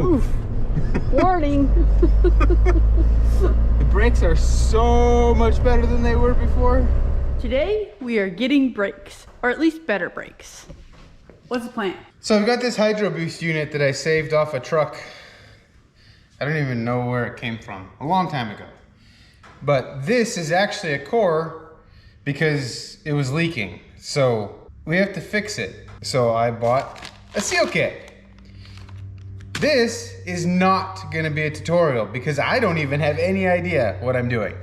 Oof. Warning. The brakes are so much better than they were before. Today we are getting brakes, or at least better brakes. What's the plan? So I've got this HydroBoost unit that I saved off a truck. I don't even know where it came from, a long time ago. But this is actually a core because it was leaking. So we have to fix it. So I bought a seal kit. This is not gonna be a tutorial because I don't even have any idea what I'm doing.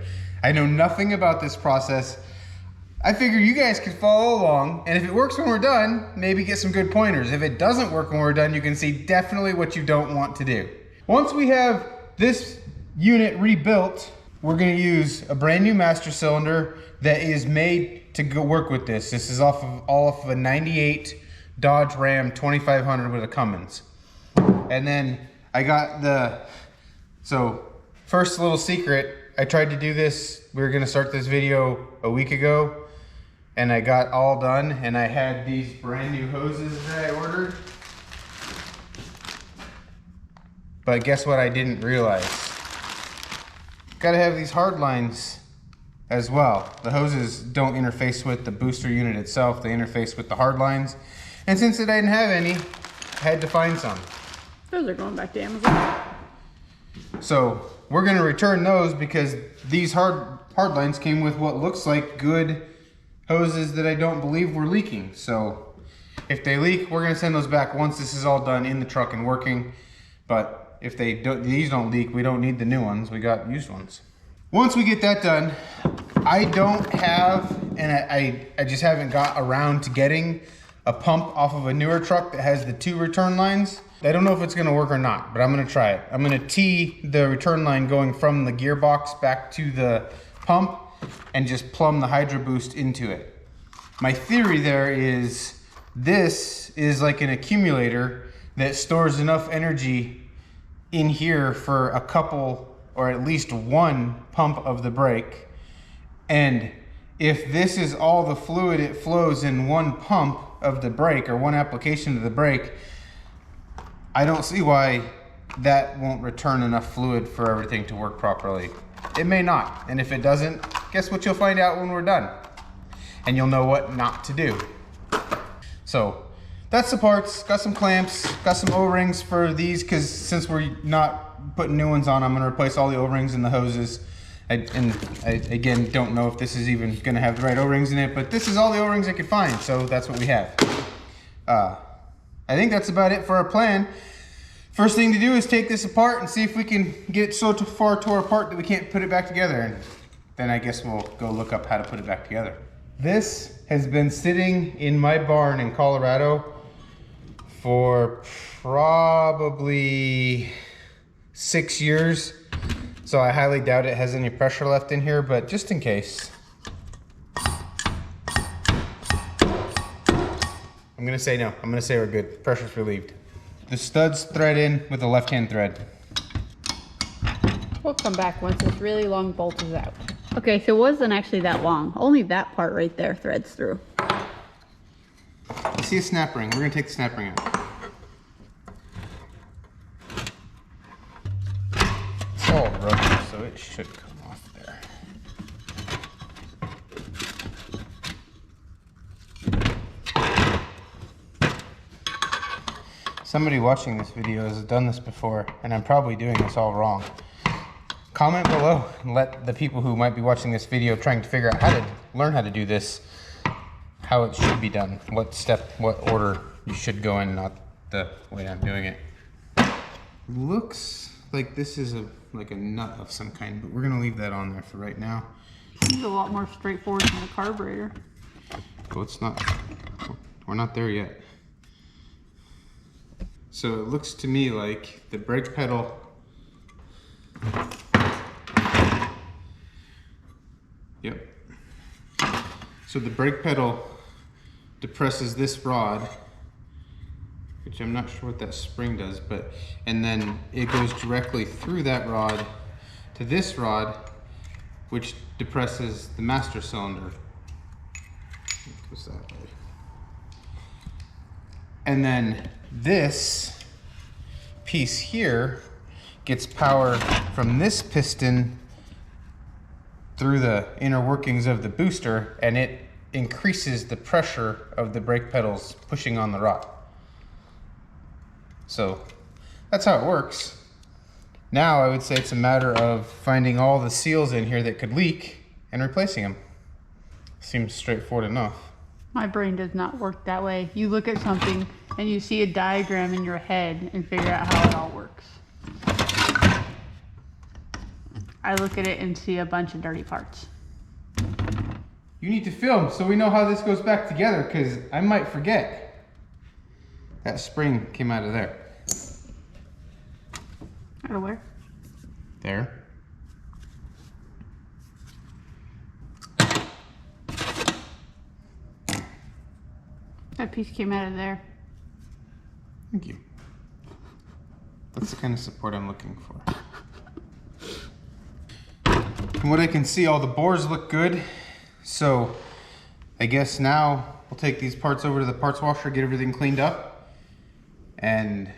I know nothing about this process. I figure you guys could follow along, and if it works when we're done, maybe get some good pointers. If it doesn't work when we're done, you can see definitely what you don't want to do. Once we have this unit rebuilt, we're gonna use a brand new master cylinder that is made to go work with this. This is all off of a 98 Dodge Ram 2500 with a Cummins. And then I got first little secret, I tried to do this, we were gonna start this video a week ago, and I got all done, and I had these brand new hoses that I ordered. But guess what I didn't realize? Gotta have these hard lines as well. The hoses don't interface with the booster unit itself, they interface with the hard lines. And since I didn't have any, I had to find some. Those are going back to Amazon. So we're gonna return those because these hard lines came with what looks like good hoses that I don't believe were leaking. So if they leak, we're gonna send those back once this is all done in the truck and working. But if these don't leak, we don't need the new ones. We got used ones. Once we get that done, I don't have, and I just haven't got around to getting a pump off of a newer truck that has the 2 return lines. I don't know if it's gonna work or not, but I'm gonna try it. I'm gonna tee the return line going from the gearbox back to the pump and just plumb the HydroBoost into it. My theory there is this is like an accumulator that stores enough energy in here for a couple or at least one pump of the brake. And if this is all the fluid it flows in one pump of the brake or one application of the brake, I don't see why that won't return enough fluid for everything to work properly. It may not, and if it doesn't, guess what you'll find out when we're done? And you'll know what not to do. So that's the parts, got some clamps, got some O-rings for these because since we're not putting new ones on, I'm gonna replace all the O-rings and the hoses. I again don't know if this is even gonna have the right O-rings in it, but this is all the O-rings I could find, so that's what we have. I think that's about it for our plan. First thing to do is take this apart and see if we can get it so far tore apart that we can't put it back together, and then I guess we'll go look up how to put it back together. This has been sitting in my barn in Colorado for probably 6 years. So I highly doubt it has any pressure left in here, but just in case. I'm gonna say no, I'm gonna say we're good. Pressure's relieved. The studs thread in with a left-hand thread. We'll come back once this really long bolt is out. Okay, so it wasn't actually that long. Only that part right there threads through. I see a snap ring. We're gonna take the snap ring out. It's all rubber, so it should come off there. Somebody watching this video has done this before, and I'm probably doing this all wrong. Comment below and let the people who might be watching this video trying to figure out how to learn how to do this, how it should be done, what step, what order you should go in, not the way I'm doing it. Looks like this is like a nut of some kind, but we're gonna leave that on there for right now. This is a lot more straightforward than the carburetor. Oh, it's not, we're not there yet. So it looks to me like the brake pedal, yep. So the brake pedal depresses this rod, which I'm not sure what that spring does, but, and then it goes directly through that rod to this rod, which depresses the master cylinder. It goes that way. And then this piece here gets power from this piston through the inner workings of the booster, and it increases the pressure of the brake pedals pushing on the rod. So that's how it works. Now I would say it's a matter of finding all the seals in here that could leak and replacing them. Seems straightforward enough. My brain does not work that way. You look at something and you see a diagram in your head and figure out how it all works. I look at it and see a bunch of dirty parts. You need to film so we know how this goes back together, because I might forget. That spring came out of there. Out of where? There. That piece came out of there. Thank you. That's the kind of support I'm looking for. From what I can see, all the bores look good. So I guess now we'll take these parts over to the parts washer, get everything cleaned up, and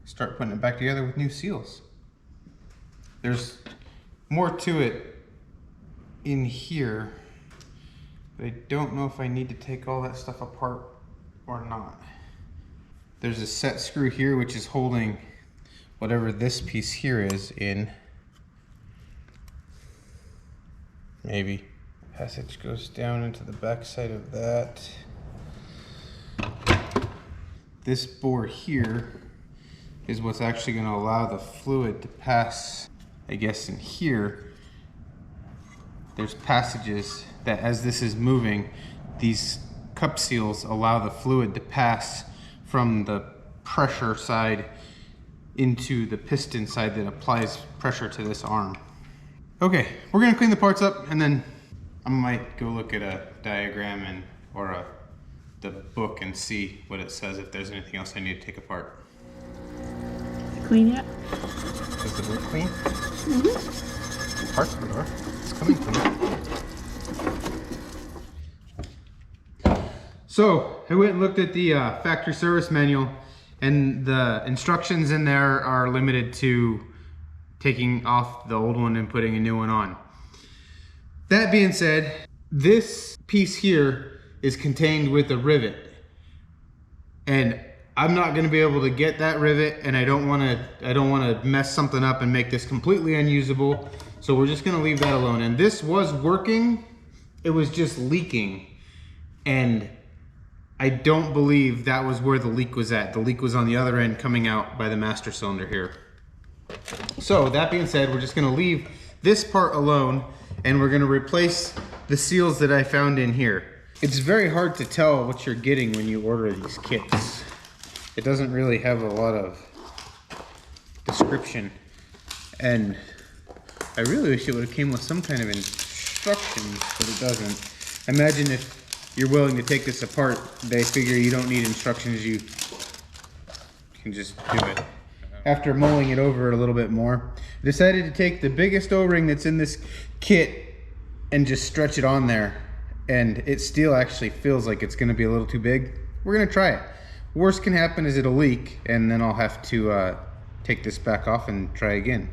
start putting it back together with new seals. There's more to it in here, but I don't know if I need to take all that stuff apart or not. There's a set screw here which is holding whatever this piece here is in. Maybe. Passage goes down into the back side of that. This bore here is what's actually going to allow the fluid to pass, I guess, in here. There's passages that, as this is moving, these cup seals allow the fluid to pass from the pressure side into the piston side that applies pressure to this arm. Okay, we're gonna clean the parts up, and then I might go look at a diagram or the book and see what it says, if there's anything else I need to take apart. Clean yet? Is the book clean? Mm-hmm. The parts are. It's coming clean. So I went and looked at the factory service manual, and the instructions in there are limited to taking off the old one and putting a new one on. That being said, this piece here is contained with a rivet, and I'm not going to be able to get that rivet, and I don't want to mess something up and make this completely unusable. So we're just going to leave that alone. And this was working, it was just leaking, and I don't believe that was where the leak was at. The leak was on the other end, coming out by the master cylinder here. So that being said, we're just going to leave this part alone, and we're going to replace the seals that I found in here. It's very hard to tell what you're getting when you order these kits. It doesn't really have a lot of description, and I really wish it would have came with some kind of instructions, but it doesn't. Imagine if you're willing to take this apart, they figure you don't need instructions, you can just do it. After mulling it over a little bit more, I decided to take the biggest O-ring that's in this kit and just stretch it on there, and it still actually feels like it's going to be a little too big. We're going to try it. Worst can happen is it'll leak, and then I'll have to take this back off and try again.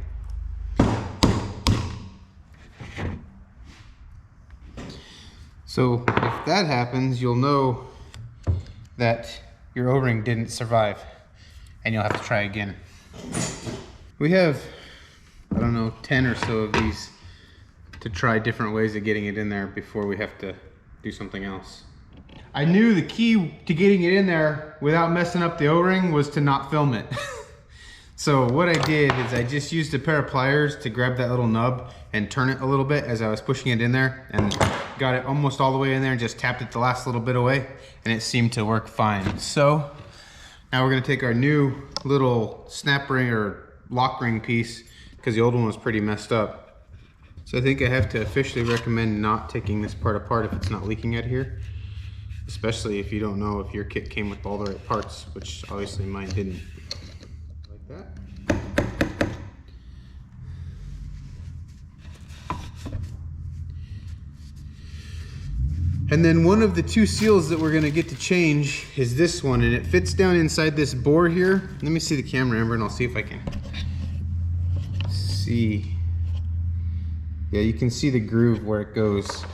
So if that happens, you'll know that your O-ring didn't survive, and you'll have to try again. We have, I don't know, 10 or so of these to try different ways of getting it in there before we have to do something else. I knew the key to getting it in there without messing up the O-ring was to not film it. So what I did is I just used a pair of pliers to grab that little nub and turn it a little bit as I was pushing it in there, and got it almost all the way in there and just tapped it the last little bit away, and it seemed to work fine. So now we're gonna take our new little snap ring or lock ring piece, because the old one was pretty messed up. So I think I have to officially recommend not taking this part apart if it's not leaking out here, especially if you don't know if your kit came with all the right parts, which obviously mine didn't. Like that. And then one of the two seals that we're gonna get to change is this one, and it fits down inside this bore here. Let me see the camera, Amber, and I'll see if I can see. Yeah, you can see the groove where it goes.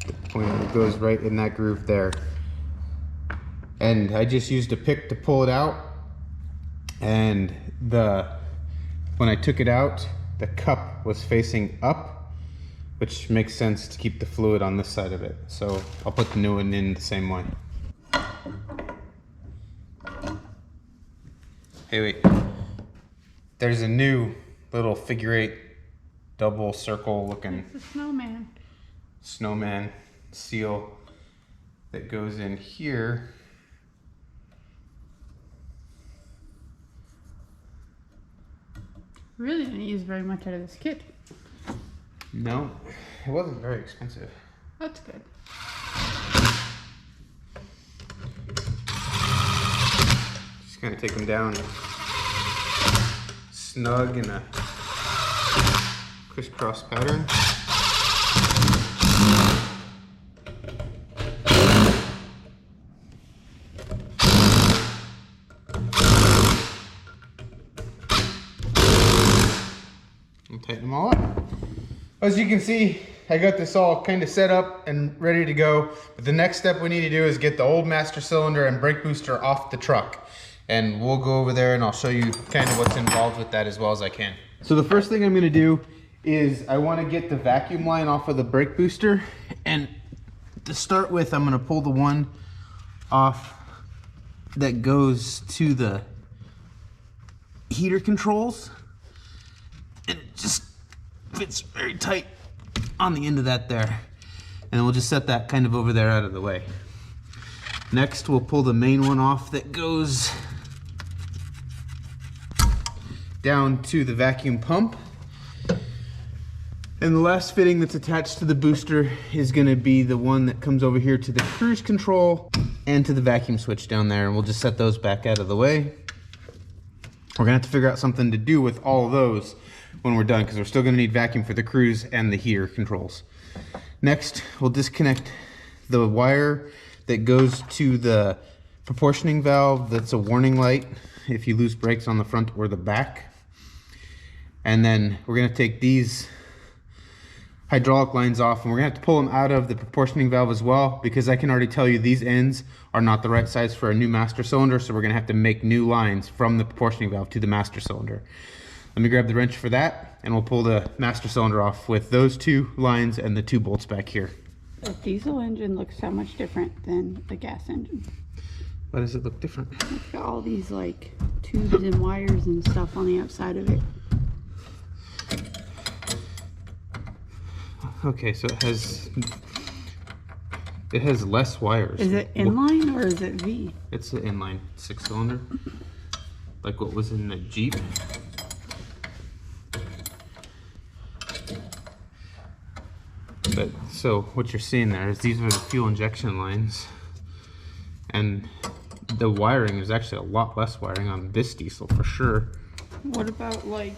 It goes right in that groove there. And I just used a pick to pull it out. And when I took it out, the cup was facing up, which makes sense to keep the fluid on this side of it. So I'll put the new one in the same way. Hey, wait. There's a new little figure 8 double circle looking It's a snowman seal that goes in here. Really didn't use very much out of this kit. No, it wasn't very expensive. That's good. Just kind of take them down snug in a crisscross pattern. And tighten them all up. As you can see, I got this all kind of set up and ready to go. But the next step we need to do is get the old master cylinder and brake booster off the truck. And we'll go over there and I'll show you kind of what's involved with that as well as I can. So the first thing I'm gonna do is I wanna get the vacuum line off of the brake booster. And to start with, I'm gonna pull the one off that goes to the heater controls. And it just fits very tight on the end of that there. And we'll just set that kind of over there out of the way. Next, we'll pull the main one off that goes down to the vacuum pump. And the last fitting that's attached to the booster is gonna be the one that comes over here to the cruise control and to the vacuum switch down there. And we'll just set those back out of the way. We're gonna have to figure out something to do with all of those when we're done, because we're still gonna need vacuum for the cruise and the heater controls. Next, we'll disconnect the wire that goes to the proportioning valve. That's a warning light if you lose brakes on the front or the back. And then we're gonna take these hydraulic lines off, and we're gonna have to pull them out of the proportioning valve as well, because I can already tell you these ends are not the right size for a new master cylinder, so we're gonna have to make new lines from the proportioning valve to the master cylinder. Let me grab the wrench for that, and we'll pull the master cylinder off with those two lines and the two bolts back here. The diesel engine looks so much different than the gas engine. Why does it look different? It's got all these like tubes and wires and stuff on the outside of it. Okay, so it has less wires. Is it inline or is it V? It's an inline 6-cylinder, like what was in the Jeep. But so what you're seeing there is these are the fuel injection lines, and the wiring is actually a lot less wiring on this diesel for sure. What about like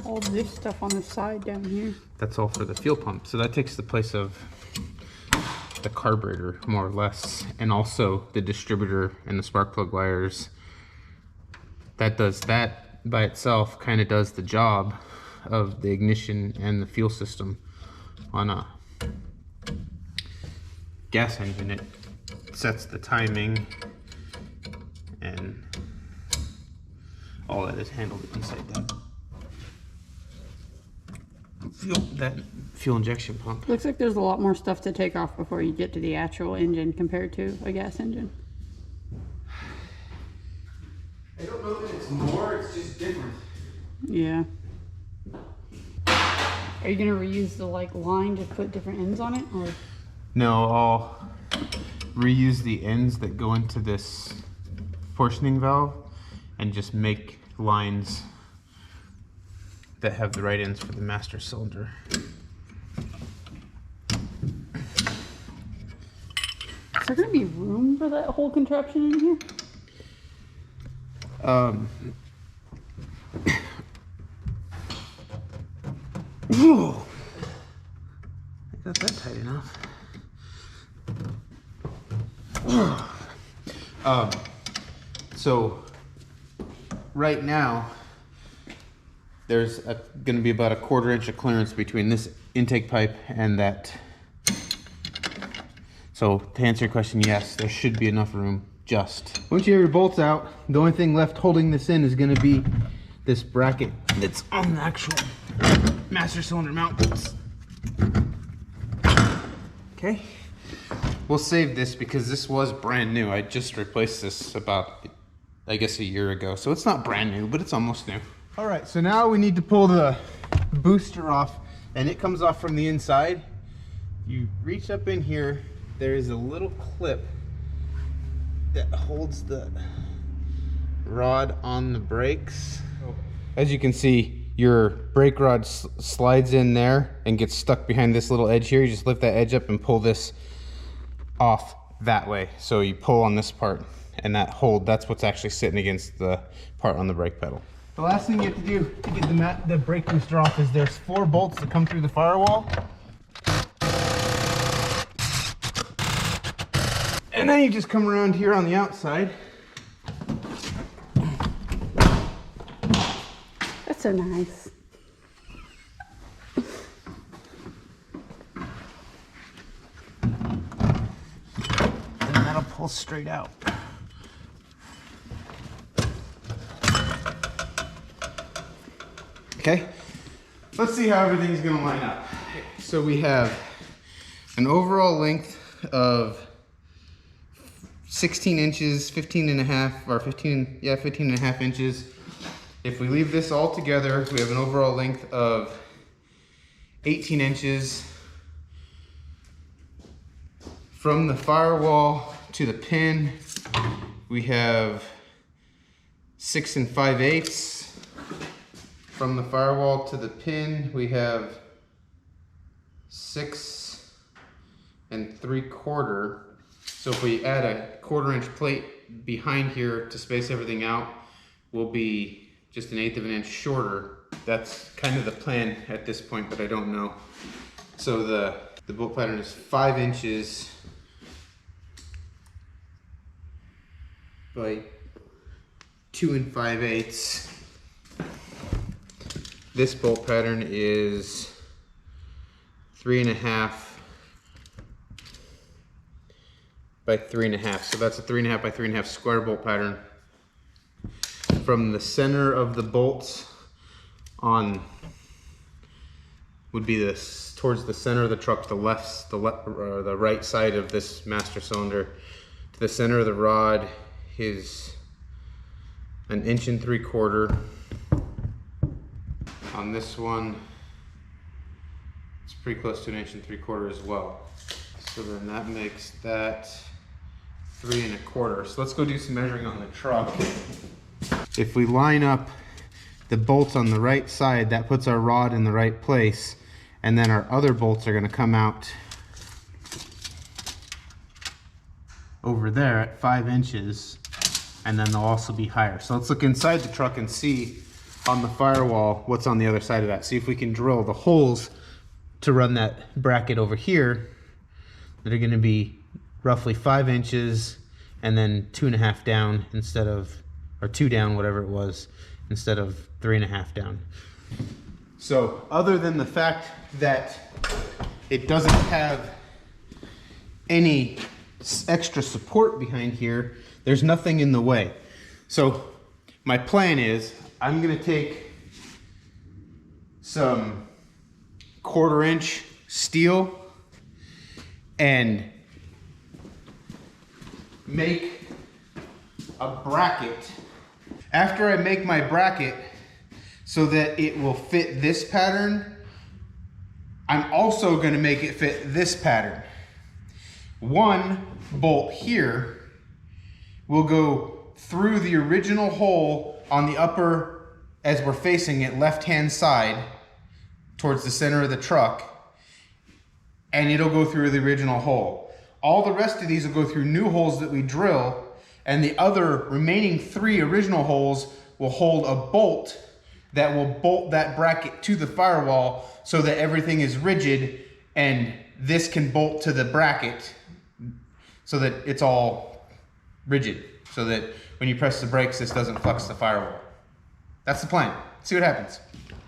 all this stuff on the side down here? That's all for the fuel pump, so that takes the place of the carburetor more or less, and also the distributor and the spark plug wires. That does that by itself, kind of does the job of the ignition and the fuel system. On a gas engine, it sets the timing, and all that is handled inside that fuel injection pump. Looks like there's a lot more stuff to take off before you get to the actual engine compared to a gas engine. I don't know that it's more, it's just different. Yeah. Are you gonna reuse the like line to put different ends on it, or? No, I'll reuse the ends that go into this portioning valve and just make lines that have the right ends for the master cylinder. Is there gonna be room for that whole contraption in here? Whoa. I got that tight enough. So right now, there's going to be about a 1/4 inch of clearance between this intake pipe and that. So to answer your question, yes, there should be enough room. Just once you have your bolts out, the only thing left holding this in is going to be this bracket that's on the actual master cylinder mount bolts. Okay, we'll save this because this was brand new. I just replaced this about, I guess, a year ago, so it's not brand new, but it's almost new. All right, so now we need to pull the booster off, and it comes off from the inside. You reach up in here, there is a little clip that holds the rod on the brakes. As you can see, your brake rod slides in there and gets stuck behind this little edge here. You just lift that edge up and pull this off that way. So you pull on this part, and that's what's actually sitting against the part on the brake pedal. The last thing you have to do to get the brake booster off is there's 4 bolts that come through the firewall. And then you just come around here on the outside. That's so nice. And that'll pull straight out. Okay, let's see how everything's gonna line up. So we have an overall length of 16 inches, 15 and a half, or 15 and a half inches. If we leave this all together, we have an overall length of 18 inches. From the firewall to the pin, we have 6 5/8. From the firewall to the pin, we have 6 3/4. So if we add a 1/4 inch plate behind here to space everything out, we'll be just 1/8 of an inch shorter. That's kind of the plan at this point, but I don't know. So the bolt pattern is 5 inches by 2 5/8. This bolt pattern is 3 1/2 by 3 1/2. So that's a 3 1/2 by 3 1/2 square bolt pattern. From the center of the bolts on would be this towards the center of the truck, the right side of this master cylinder. To the center of the rod is 1 3/4 inches. On this one, it's pretty close to 1 3/4 inches as well. So then that makes that 3 1/4. So let's go do some measuring on the truck. If we line up the bolts on the right side, that puts our rod in the right place, and then our other bolts are going to come out over there at 5 inches, and then they'll also be higher. So let's look inside the truck and see on the firewall what's on the other side of that. See if we can drill the holes to run that bracket over here that are going to be roughly 5 inches and then 2 1/2 down instead of, or 2 down, whatever it was, instead of 3 1/2 down. So other than the fact that it doesn't have any extra support behind here, there's nothing in the way. So my plan is I'm gonna take some 1/4 inch steel and make a bracket. After I make my bracket so that it will fit this pattern, I'm also gonna make it fit this pattern. One bolt here will go through the original hole on the upper, as we're facing it, left-hand side towards the center of the truck, and it'll go through the original hole. All the rest of these will go through new holes that we drill, and the other remaining 3 original holes will hold a bolt that will bolt that bracket to the firewall so that everything is rigid and this can bolt to the bracket. so that it's all rigid, so that when you press the brakes, this doesn't flex the firewall. That's the plan. See what happens.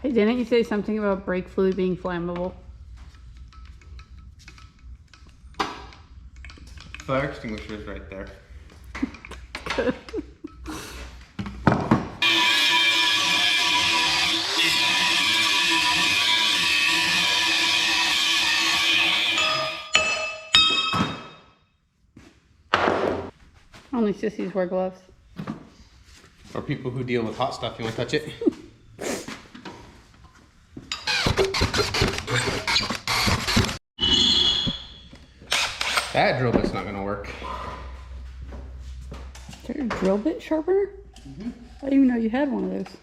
Hey, didn't you say something about brake fluid being flammable? Fire extinguisher is right there. Only sissies wear gloves. Or people who deal with hot stuff, you want to touch it? That drill bit's not going to work. Is there a drill bit sharpener? Mm-hmm. I didn't even know you had one of those.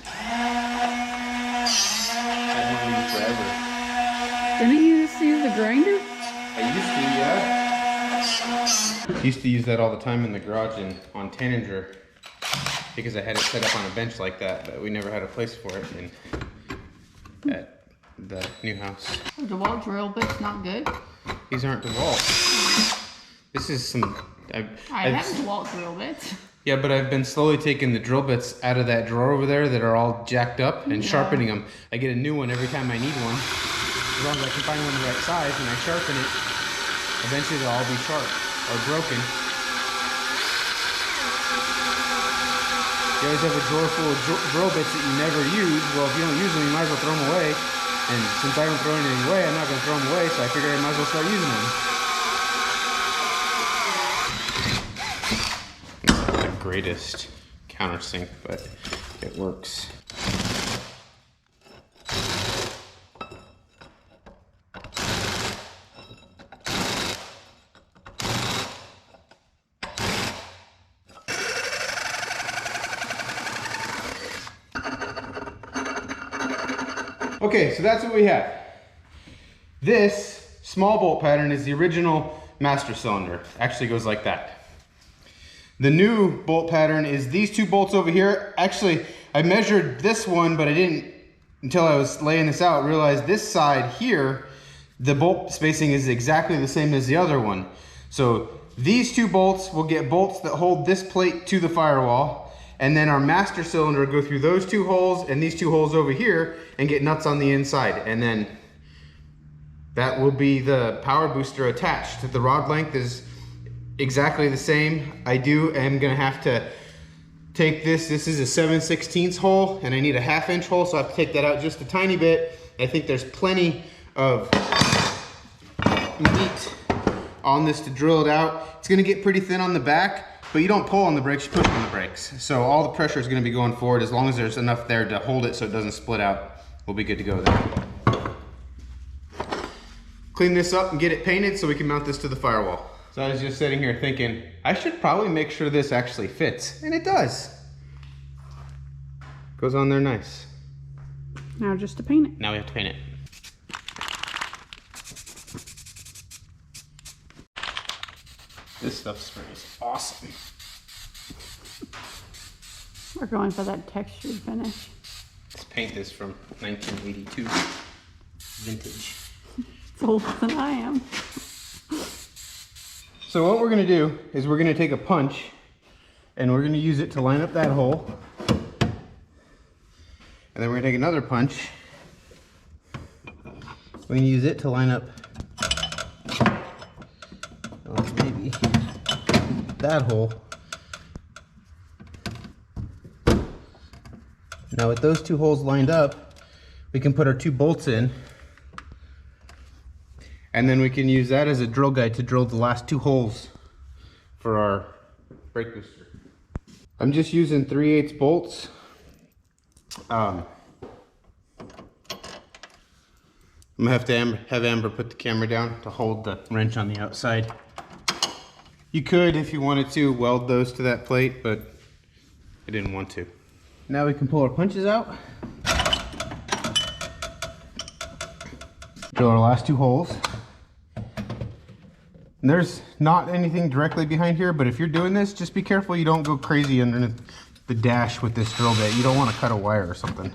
I've known you forever. Didn't you used to use a grinder? I used to use that all the time in the garage and on Tanager because I had it set up on a bench like that, but we never had a place for it at the new house. The DeWalt drill bit's not good? These aren't DeWalt. This is some... I have DeWalt drill bits. Yeah, but I've been slowly taking the drill bits out of that drawer over there that are all jacked up and sharpening them. I get a new one every time I need one. As long as I can find one the right size and I sharpen it, eventually they'll all be sharp or broken. You always have a drawer full of drill bits that you never use. Well, if you don't use them, you might as well throw them away. And since I don't throw anything away, I'm not going to throw them away, so I figured I might as well start using them. It's not the greatest countersink, but it works. Okay, so that's what we have. This small bolt pattern is the original master cylinder. Actually goes like that. The new bolt pattern is these two bolts over here. Actually, I measured this one, but I didn't, until I was laying this out, realize this side here, the bolt spacing is exactly the same as the other one. So these two bolts will get bolts that hold this plate to the firewall. And then our master cylinder will go through those two holes and these two holes over here and get nuts on the inside. And then that will be the power booster attached. The rod length is exactly the same. I am gonna have to take this is a 7/16 hole and I need a 1/2 inch hole, so I have to take that out just a tiny bit. I think there's plenty of meat on this to drill it out. It's gonna get pretty thin on the back, but you don't pull on the brakes, you push on the brakes. So all the pressure is gonna be going forward. As long as there's enough there to hold it so it doesn't split out, we'll be good to go there. Clean this up and get it painted so we can mount this to the firewall. So I was just sitting here thinking, I should probably make sure this actually fits. And it does. Goes on there nice. Now just to paint it. Now we have to paint it. This stuff sprays awesome. We're going for that textured finish. This paint is from 1982. Vintage. It's older than I am. So what we're gonna do is we're gonna take a punch and we're gonna use it to line up that hole. And then we're gonna take another punch. We're gonna use it to line up maybe that hole. Now with those two holes lined up, we can put our two bolts in. And then we can use that as a drill guide to drill the last two holes for our brake booster. I'm just using 3/8 bolts. I'm gonna have to have Amber put the camera down to hold the wrench on the outside. You could, if you wanted to, weld those to that plate, but I didn't want to. Now we can pull our punches out. Drill our last two holes. And there's not anything directly behind here, but if you're doing this, just be careful you don't go crazy underneath the dash with this drill bit. You don't want to cut a wire or something.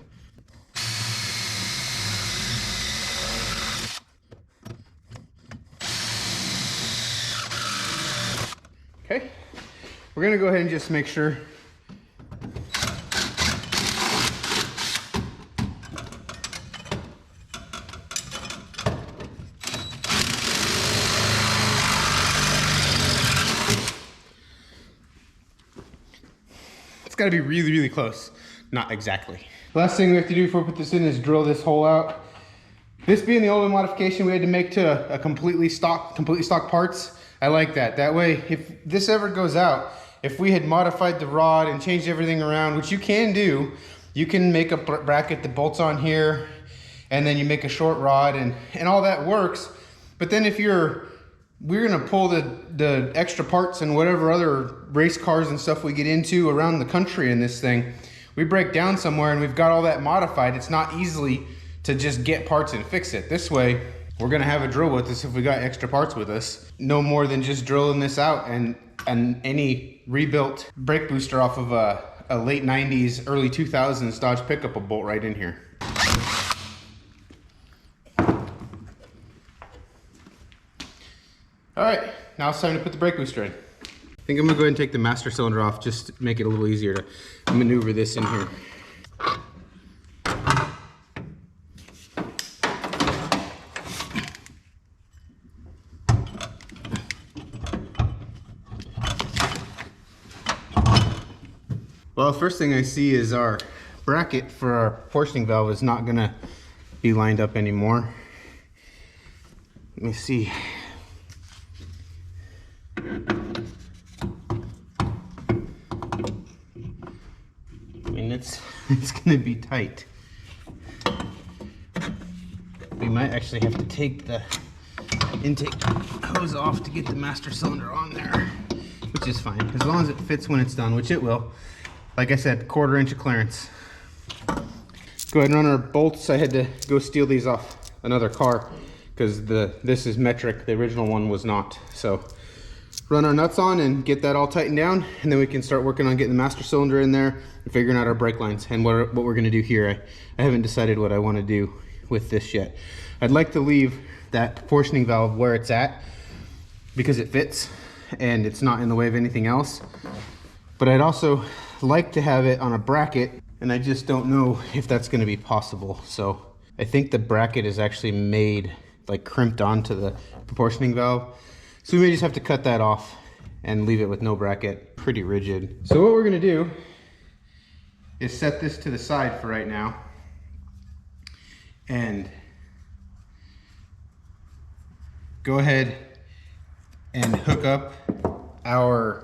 we're gonna go ahead and just make sure. It's gotta be really, really close. Not exactly. Last thing we have to do before we put this in is drill this hole out. This being the only modification we had to make to a completely stock parts, I like that. That way, if this ever goes out, if we had modified the rod and changed everything around, which you can do, you can make a bracket that bolts on here, and then you make a short rod, and all that works. But then if we're gonna pull the extra parts and whatever other race cars and stuff we get into around the country in this thing, we break down somewhere and we've got all that modified, it's not easily to just get parts and fix it. This way, we're gonna have a drill with us if we got extra parts with us. No more than just drilling this out and any rebuilt brake booster off of a late 90s, early 2000s Dodge pickup will bolt right in here. All right, now it's time to put the brake booster in. I think I'm gonna go ahead and take the master cylinder off just to make it a little easier to maneuver this in here. Well, the first thing I see is our bracket for our portioning valve is not gonna be lined up anymore. Let me see. I mean, it's gonna be tight. We might actually have to take the intake hose off to get the master cylinder on there, which is fine, as long as it fits when it's done, which it will. Like I said, 1/4 inch of clearance. Go ahead and run our bolts. I had to go steal these off another car because this is metric, the original one was not. So run our nuts on and get that all tightened down, and then we can start working on getting the master cylinder in there and figuring out our brake lines and what we're gonna do here. I haven't decided what I wanna do with this yet. I'd like to leave that portioning valve where it's at because it fits and it's not in the way of anything else. But I'd also like to have it on a bracket, and I just don't know if that's gonna be possible. So I think the bracket is actually made, like crimped onto the proportioning valve. So we may just have to cut that off and leave it with no bracket, pretty rigid. So what we're gonna do is set this to the side for right now and go ahead and hook up our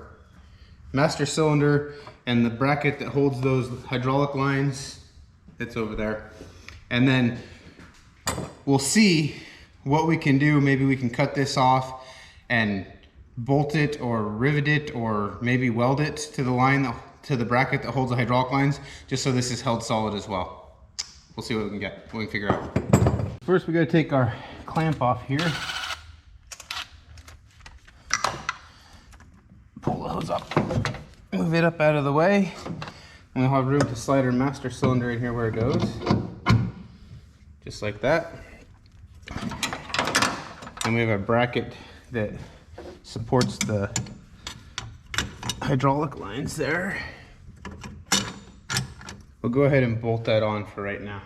master cylinder and the bracket that holds those hydraulic lines. It's over there. And then we'll see what we can do. Maybe we can cut this off and bolt it or rivet it or maybe weld it to the line, to the bracket that holds the hydraulic lines, just so this is held solid as well. We'll see what we can get, what we can figure out. First we gotta take our clamp off here. Pull the hose up, move it up out of the way, and we'll have room to slide our master cylinder in here where it goes. Just like that. And we have a bracket that supports the hydraulic lines there. We'll go ahead and bolt that on for right now.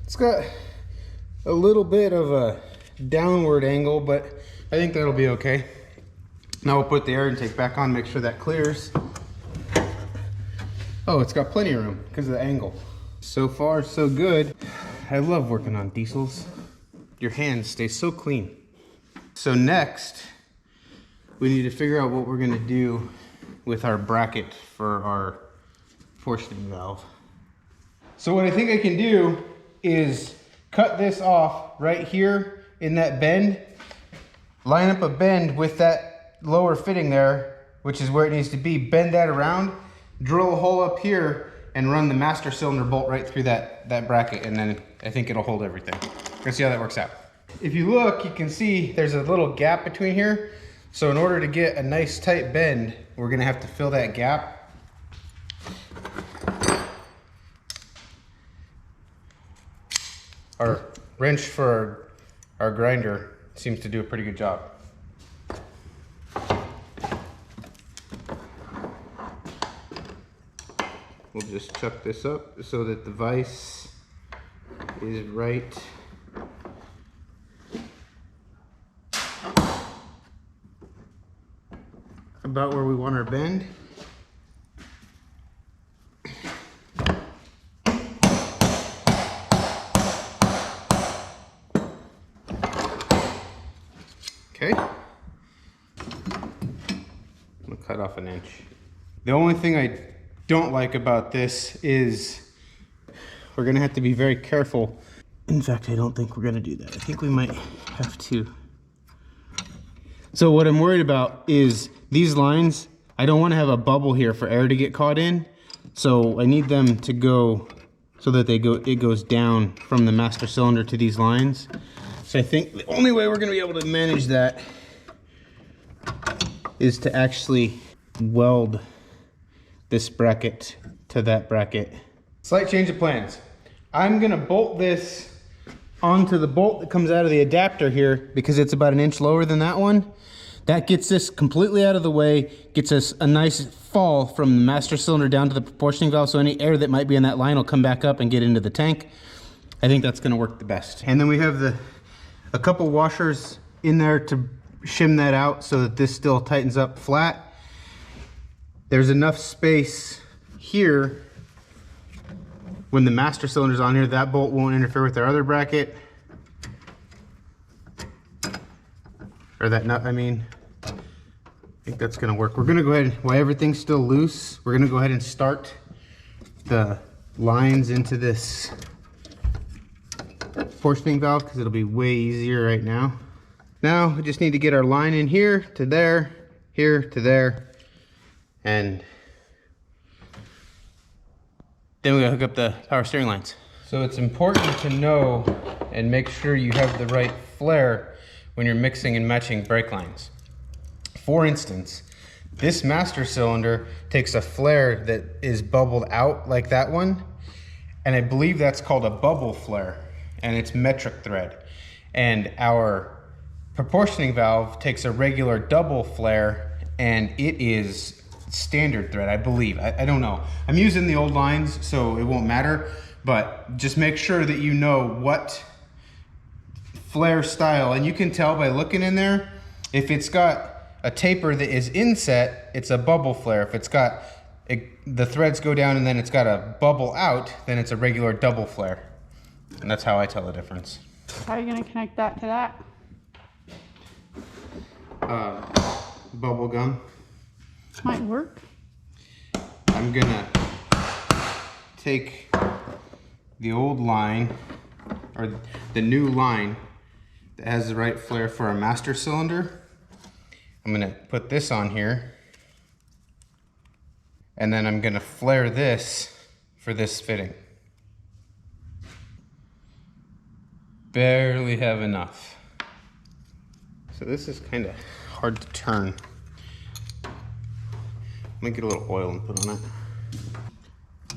It's got a little bit of a downward angle, but I think that'll be okay. Now we'll put the air intake back on, make sure that clears. Oh, it's got plenty of room because of the angle. So far, so good. I love working on diesels. Your hands stay so clean. So next, we need to figure out what we're gonna do with our bracket for our portioning valve. So what I think I can do is cut this off right here in that bend, line up a bend with that lower fitting there, which is where it needs to be, bend that around, drill a hole up here, and run the master cylinder bolt right through that bracket, and then I think it'll hold everything. We're gonna see how that works out. If you look, you can see there's a little gap between here. So in order to get a nice tight bend, we're gonna have to fill that gap. Our wrench for our grinder seems to do a pretty good job. we'll just chuck this up so that the vise is right about where we want our bend. Okay. I'm gonna cut off an inch. The only thing I don't like about this is we're gonna have to be very careful. In fact, I don't think we're gonna do that. I think we might have to. So what I'm worried about is these lines. I don't want to have a bubble here for air to get caught in. So I need them to go so that it goes down from the master cylinder to these lines. So I think the only way we're gonna be able to manage that is to actually weld this bracket to that bracket. Slight change of plans. I'm gonna bolt this onto the bolt that comes out of the adapter here because it's about an inch lower than that one. That gets this completely out of the way, gets us a nice fall from the master cylinder down to the proportioning valve, so any air that might be in that line will come back up and get into the tank. I think that's gonna work the best. And then we have a couple washers in there to shim that out so that this still tightens up flat. There's enough space here when the master cylinder's on here, that bolt won't interfere with our other bracket. Or that nut, I mean. I think that's gonna work. We're gonna go ahead, while everything's still loose, we're gonna go ahead and start the lines into this portioning valve because it'll be way easier right now. Now we just need to get our line in here to there, and then we're gonna hook up the power steering lines. So it's important to know and make sure you have the right flare when you're mixing and matching brake lines. For instance, this master cylinder takes a flare that is bubbled out like that one, and I believe that's called a bubble flare, and it's metric thread. And our proportioning valve takes a regular double flare, and it is standard thread, I believe. I don't know. I'm using the old lines, so it won't matter, but just make sure that you know what flare style, and you can tell by looking in there, if it's got a taper that is inset, it's a bubble flare. If it's got, the threads go down and then it's got a bubble out, then it's a regular double flare. And that's how I tell the difference. How are you gonna connect that to that? Bubble gum. Might work. I'm gonna take the old line, or the new line that has the right flare for a master cylinder. I'm gonna put this on here, and then I'm gonna flare this for this fitting. Barely have enough. So this is kind of hard to turn. I'm gonna get a little oil and put on it.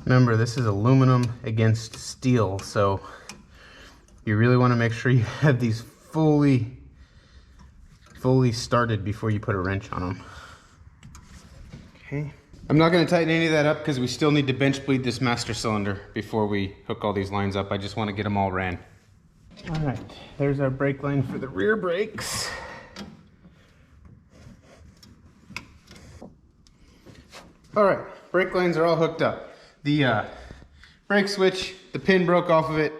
Remember, this is aluminum against steel, so you really want to make sure you have these fully started before you put a wrench on them. Okay. I'm not going to tighten any of that up because we still need to bench bleed this master cylinder before we hook all these lines up. I just want to get them all ran. All right, there's our brake line for the rear brakes. All right, brake lines are all hooked up. The brake switch, the pin broke off of it.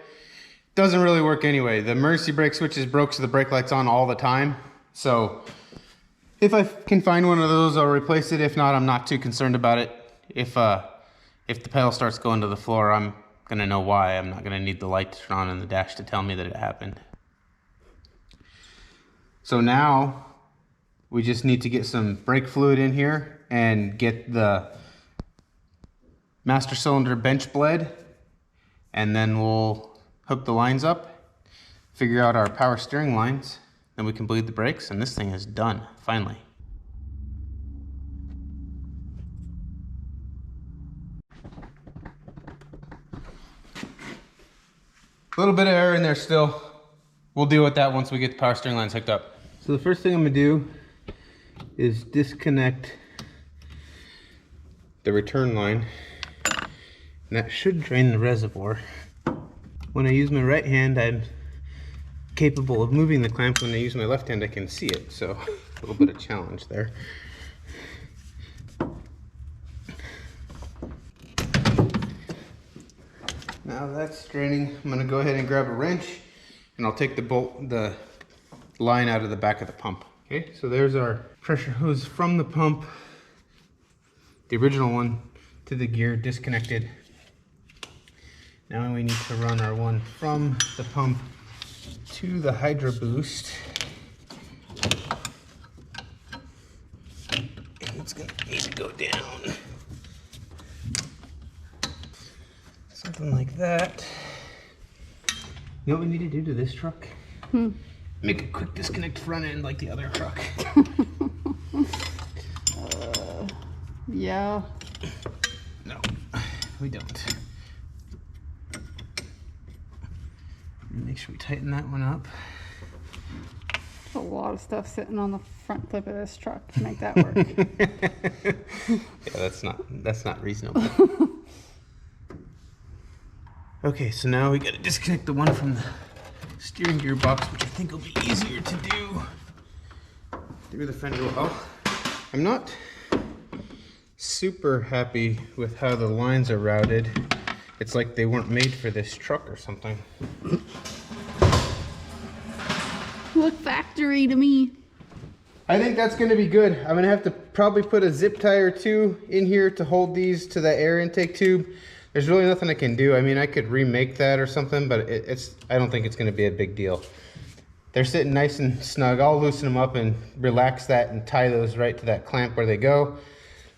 Doesn't really work anyway. The emergency brake switch is broke, so the brake light's on all the time. So if I can find one of those, I'll replace it. If not, I'm not too concerned about it. If the pedal starts going to the floor, I'm gonna know why. I'm not gonna need the light to turn on in the dash to tell me that it happened. So now we just need to get some brake fluid in here and get the master cylinder bench bled, and then we'll hook the lines up, figure out our power steering lines, then we can bleed the brakes, and this thing is done, finally. A little bit of air in there still. We'll deal with that once we get the power steering lines hooked up. So the first thing I'm gonna do is disconnect the return line And that should drain the reservoir. When I use my right hand, I'm capable of moving the clamp. When I use my left hand, I can see it, so a little bit of challenge there. Now that's draining, I'm gonna go ahead and grab a wrench and I'll take the line out of the back of the pump. Okay, so there's our pressure hose from the pump, the original one, to the gear disconnected. Now we need to run our one from the pump to the HydroBoost. And it's gonna need to go down. Something like that. You know what we need to do to this truck? Make a quick disconnect front end like the other truck. Yeah. No, we don't. Make sure we tighten that one up. A lot of stuff sitting on the front clip of this truck to make that work. Yeah, that's not reasonable. Okay, so now we gotta disconnect the one from the steering gear box, which I think will be easier to do through the fender well. I'm not super happy with how the lines are routed. It's like they weren't made for this truck or something. Look factory to me. I think that's gonna be good. I'm gonna have to probably put a zip tie or two in here to hold these to the air intake tube. There's really nothing I can do. I mean, I could remake that or something, but I don't think it's gonna be a big deal. They're sitting nice and snug. I'll loosen them up and relax that and tie those right to that clamp where they go.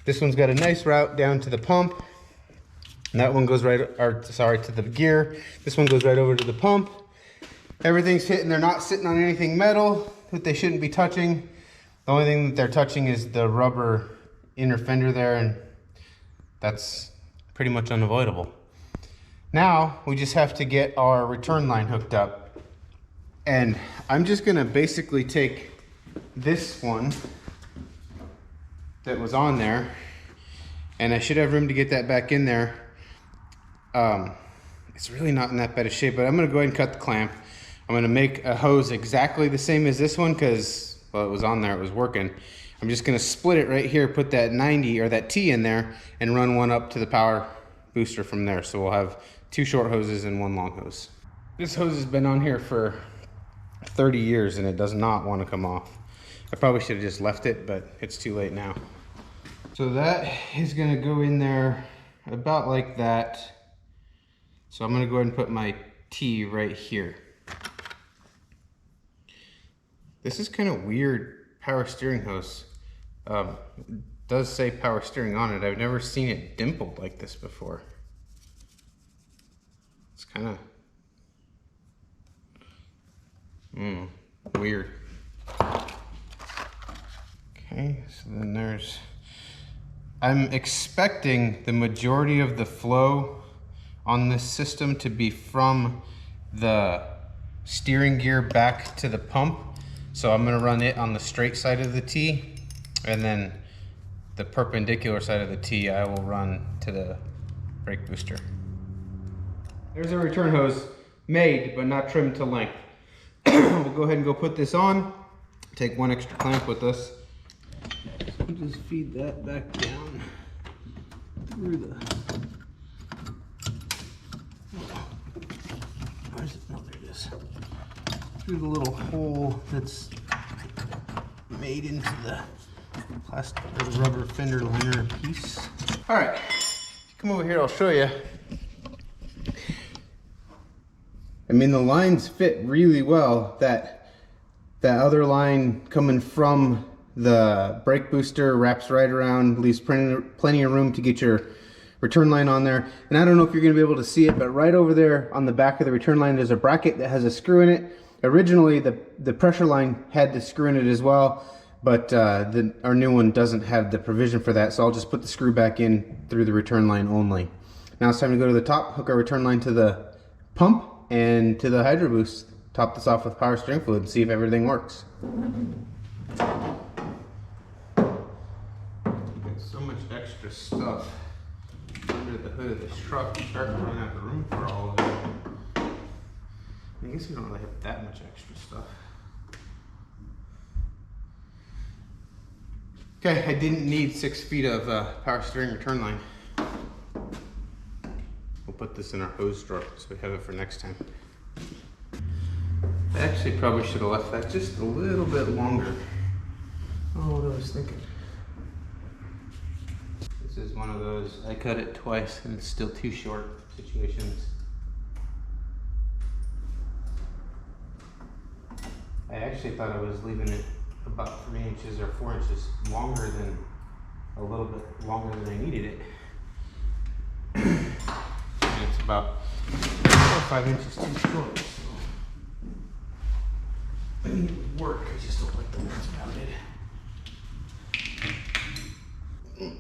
This one's got a nice route down to the pump. And that one goes right, to the gear. This one goes right over to the pump. Everything's hitting. They're not sitting on anything metal that they shouldn't be touching. The only thing that they're touching is the rubber inner fender there, and that's pretty much unavoidable. Now we just have to get our return line hooked up. And I'm just gonna basically take this one that was on there, and I should have room to get that back in there. It's really not in that bad of shape, but I'm gonna go ahead and cut the clamp. I'm gonna make a hose exactly the same as this one because, well, it was on there, it was working. I'm just gonna split it right here, put that 90 or that T in there, and run one up to the power booster from there. So we'll have two short hoses and one long hose. This hose has been on here for 30 years and it does not want to come off. I probably should have just left it, but it's too late now. So that is gonna go in there about like that. So I'm gonna go ahead and put my T right here. This is kind of weird power steering hose. It does say power steering on it. I've never seen it dimpled like this before. It's kind of weird. Okay, so then there's, I'm expecting the majority of the flow on this system to be from the steering gear back to the pump. So I'm gonna run it on the straight side of the T, and then the perpendicular side of the T I will run to the brake booster. There's a return hose made, but not trimmed to length. We'll go ahead and go put this on. Take one extra clamp with us. So we'll just feed that back down through the, where's it? No, there it is. Through the little hole that's made into the plastic or the rubber fender liner piece. All right, come over here, I'll show you. I mean, the lines fit really well. That other line coming from the brake booster wraps right around, leaves plenty of room to get your return line on there. And I don't know if you're gonna be able to see it, but right over there on the back of the return line, there's a bracket that has a screw in it. Originally, the pressure line had the screw in it as well, but our new one doesn't have the provision for that, so I'll just put the screw back in through the return line only. Now it's time to go to the top, hook our return line to the pump and to the HydroBoost. Top this off with power steering fluid and see if everything works. So much extra stuff under the hood of this truck and start to run out of room for all of it. I guess we don't really have that much extra stuff. Okay, I didn't need 6 feet of power steering return line. We'll put this in our hose drawer so we have it for next time. I actually probably should have left that just a little bit longer. Oh, what I was thinking. This is one of those, I cut it twice and it's still too short situations. I actually thought I was leaving it about 3 inches or 4 inches longer than, a little bit longer than I needed it. And it's about 4 or 5 inches too short. So I need it would work, I just don't like the way it's mounted.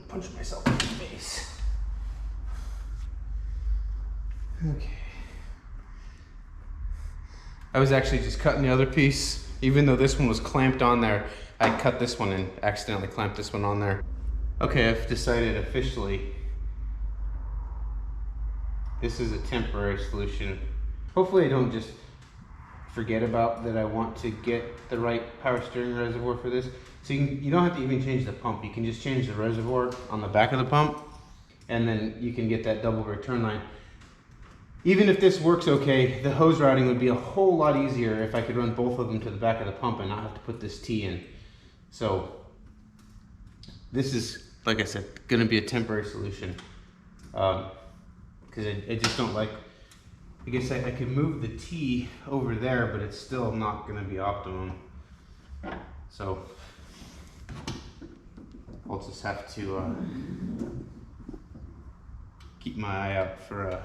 Punch myself in the face. Okay. I was actually just cutting the other piece. Even though this one was clamped on there, I cut this one and accidentally clamped this one on there. Okay, I've decided officially this is a temporary solution. Hopefully I don't just forget about that I want to get the right power steering reservoir for this. So you don't have to even change the pump. You can just change the reservoir on the back of the pump and then you can get that double return line. Even if this works okay, the hose routing would be a whole lot easier if I could run both of them to the back of the pump and not have to put this T in. So this is, like I said, gonna be a temporary solution. Because I just don't like, I guess I could move the T over there, but it's still not gonna be optimum. So I'll just have to keep my eye out for a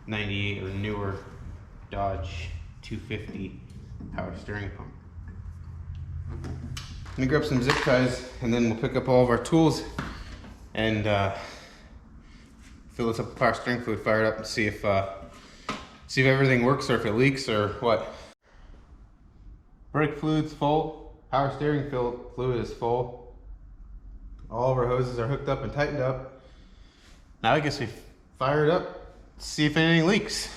98 or newer Dodge 250 power steering pump. Let me grab some zip ties and then we'll pick up all of our tools and fill this up with power steering fluid, fire it up and see if everything works or if it leaks or what. Brake fluid's full, power steering fluid is full. All of our hoses are hooked up and tightened up. Now I guess we fire it up, see if anything leaks.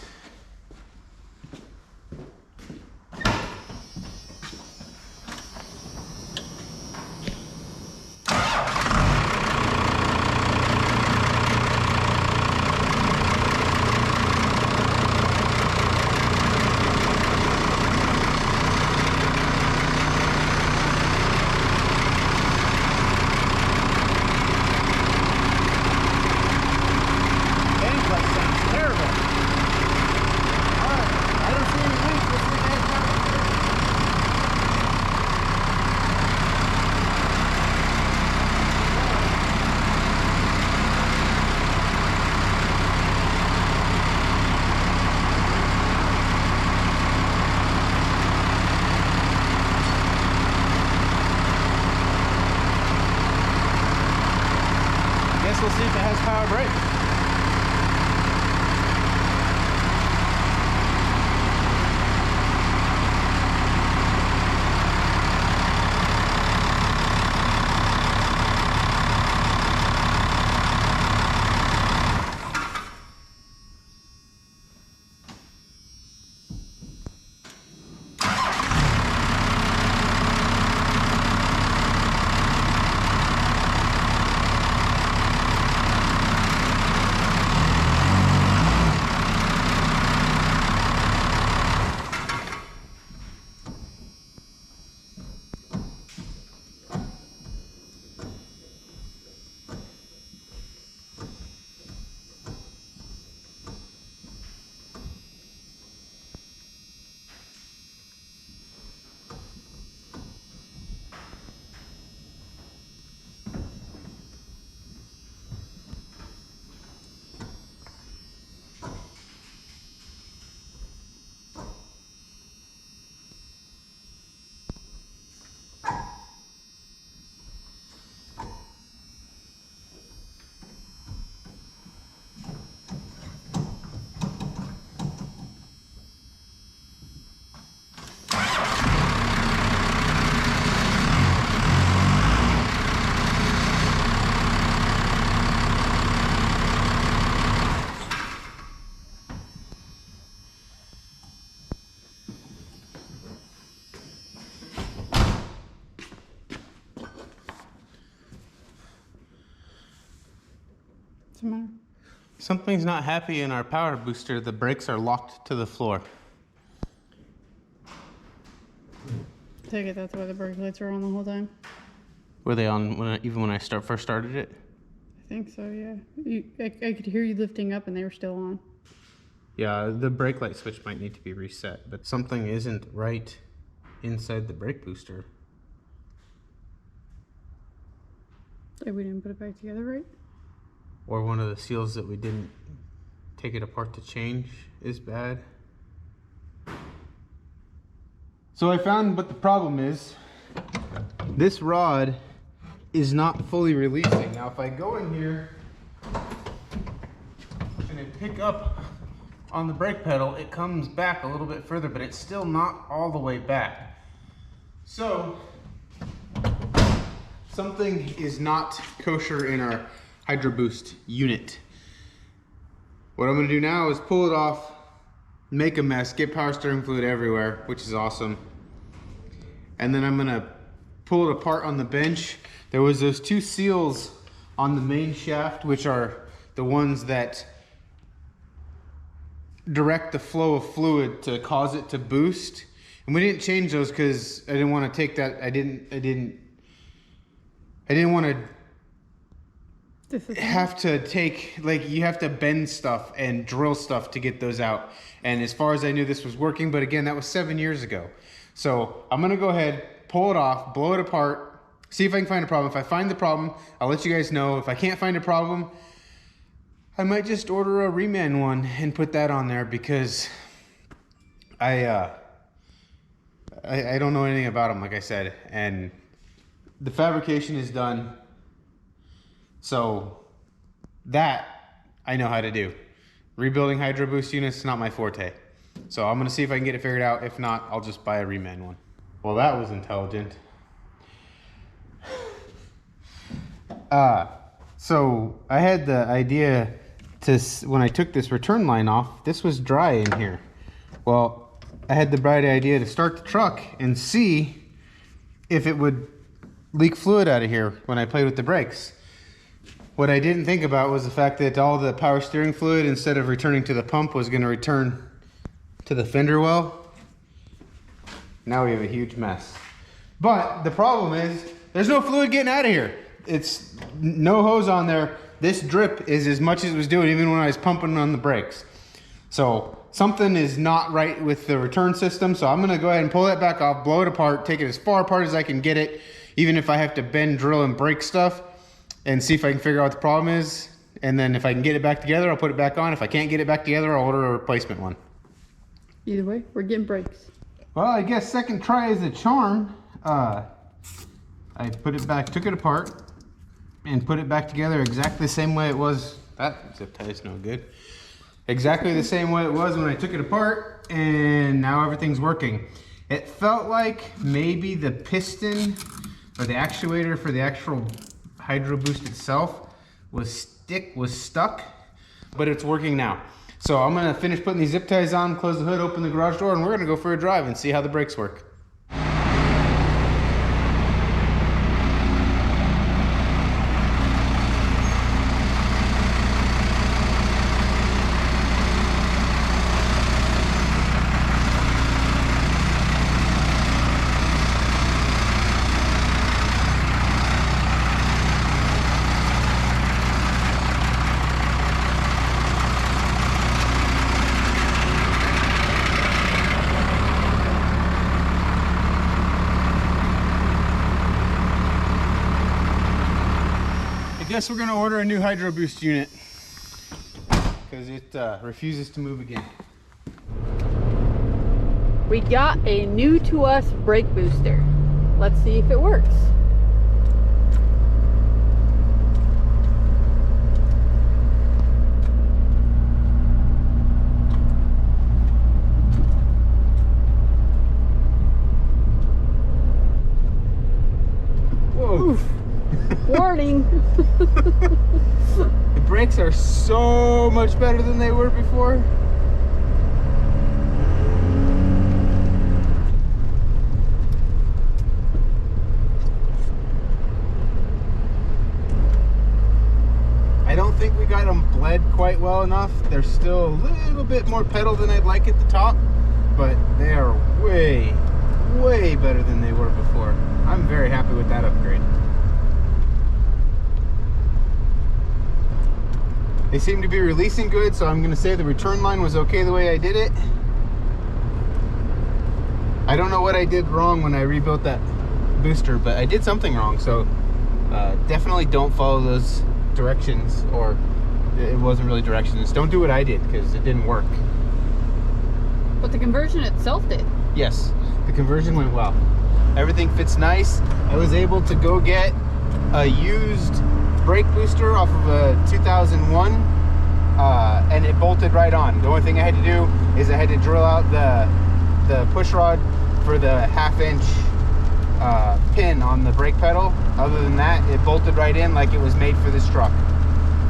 We'll see if it has power brake. What's the matter? Something's not happy in our power booster. The brakes are locked to the floor. Take it that's why the brake lights were on the whole time? Were they on even when I first started it? I think so, yeah. I could hear you lifting up and they were still on. Yeah, the brake light switch might need to be reset, but something isn't right inside the brake booster. Like we didn't put it back together right? Or one of the seals that we didn't take it apart to change is bad. So I found what the problem is. This rod is not fully releasing. Now if I go in here and I pick up on the brake pedal, it comes back a little bit further, but it's still not all the way back. So something is not kosher in our HydroBoost unit. What I'm gonna do now is pull it off, make a mess, get power steering fluid everywhere, which is awesome. And then I'm gonna pull it apart on the bench. There was those two seals on the main shaft, which are the ones that direct the flow of fluid to cause it to boost. And we didn't change those because I didn't want to take that. I didn't want to have to take, like, you have to bend stuff and drill stuff to get those out. And as far as I knew, this was working, but again, that was 7 years ago. So I'm gonna go ahead, pull it off, blow it apart, see if I can find a problem. If I find the problem, I'll let you guys know. If I can't find a problem, I might just order a reman one and put that on there, because I don't know anything about them, like I said, and the fabrication is done. So that I know how to do. Rebuilding HydroBoost units is not my forte. So I'm gonna see if I can get it figured out. If not, I'll just buy a reman one. Well, that was intelligent. So I had the idea to, when I took this return line off, this was dry in here. Well, I had the bright idea to start the truck and see if it would leak fluid out of here when I played with the brakes. What I didn't think about was the fact that all the power steering fluid, instead of returning to the pump, was going to return to the fender well. Now we have a huge mess. But the problem is, there's no fluid getting out of here. It's no hose on there. This drip is as much as it was doing even when I was pumping on the brakes. So something is not right with the return system. So I'm going to go ahead and pull that back off, blow it apart, take it as far apart as I can get it, even if I have to bend, drill, and break stuff, and see if I can figure out what the problem is. And then if I can get it back together, I'll put it back on. If I can't get it back together, I'll order a replacement one. Either way, we're getting brakes. Well, I guess second try is a charm. I put it back, took it apart, and put it back together exactly the same way it was. That zip tie is no good. Exactly the same way it was when I took it apart, and now everything's working. It felt like maybe the piston or the actuator for the actual HydroBoost itself was stuck, but it's working now. So I'm gonna finish putting these zip ties on, close the hood, open the garage door, and we're gonna go for a drive and see how the brakes work. I guess we're gonna order a new HydroBoost unit because it refuses to move again. We got a new to us brake booster. Let's see if it works. Whoa. Oof. Warning. The brakes are so much better than they were before. I don't think we got them bled quite well enough. They're still a little bit more pedal than I'd like at the top, but they are way, way better than they were before. I'm very happy with that upgrade. They seem to be releasing good, so I'm going to say the return line was okay the way I did it. I don't know what I did wrong when I rebuilt that booster, but I did something wrong, so definitely don't follow those directions, or it wasn't really directions. Don't do what I did, because it didn't work. But the conversion itself did. Yes, the conversion went well. Everything fits nice. I was able to go get a used brake booster off of a 2001, and it bolted right on. The only thing I had to do is I had to drill out the push rod for the 1/2-inch pin on the brake pedal. Other than that, it bolted right in like it was made for this truck.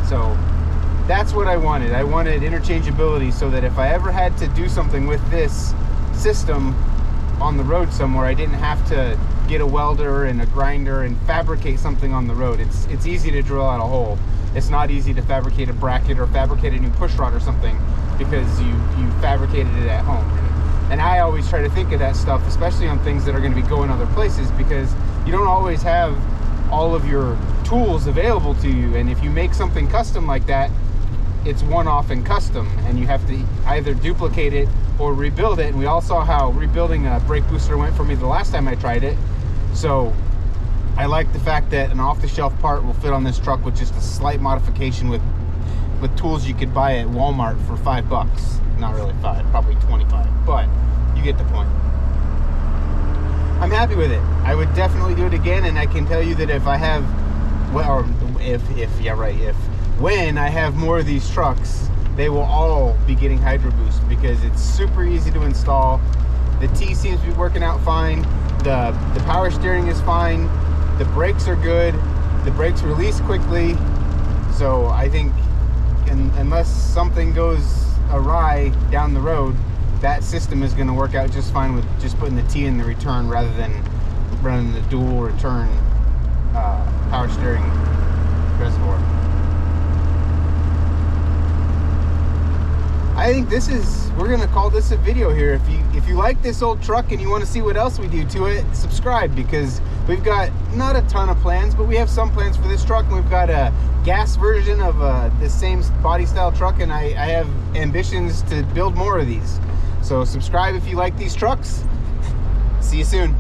So that's what I wanted. I wanted interchangeability so that if I ever had to do something with this system on the road somewhere, I didn't have to get a welder and a grinder and fabricate something on the road. It's easy to drill out a hole. It's not easy to fabricate a bracket or fabricate a new push rod or something because you fabricated it at home. And I always try to think of that stuff, especially on things that are going to be going other places, because you don't always have all of your tools available to you. And if you make something custom like that, it's one-off and custom, and you have to either duplicate it or rebuild it. And we all saw how rebuilding a brake booster went for me the last time I tried it. So I like the fact that an off-the-shelf part will fit on this truck with just a slight modification with tools you could buy at Walmart for $5. Not really 5, probably 25, but you get the point. I'm happy with it. I would definitely do it again, and I can tell you that if I have, or when I have more of these trucks, they will all be getting HydroBoost because it's super easy to install. The T seems to be working out fine. The power steering is fine. The brakes are good. The brakes release quickly. So I think unless something goes awry down the road, that system is going to work out just fine with just putting the T in the return rather than running the dual return power steering reservoir. I think we're going to call this a video here. If you like this old truck and you want to see what else we do to it, subscribe, because we've got not a ton of plans, but we have some plans for this truck. And we've got a gas version of the same body style truck, and I have ambitions to build more of these. So subscribe if you like these trucks. See you soon.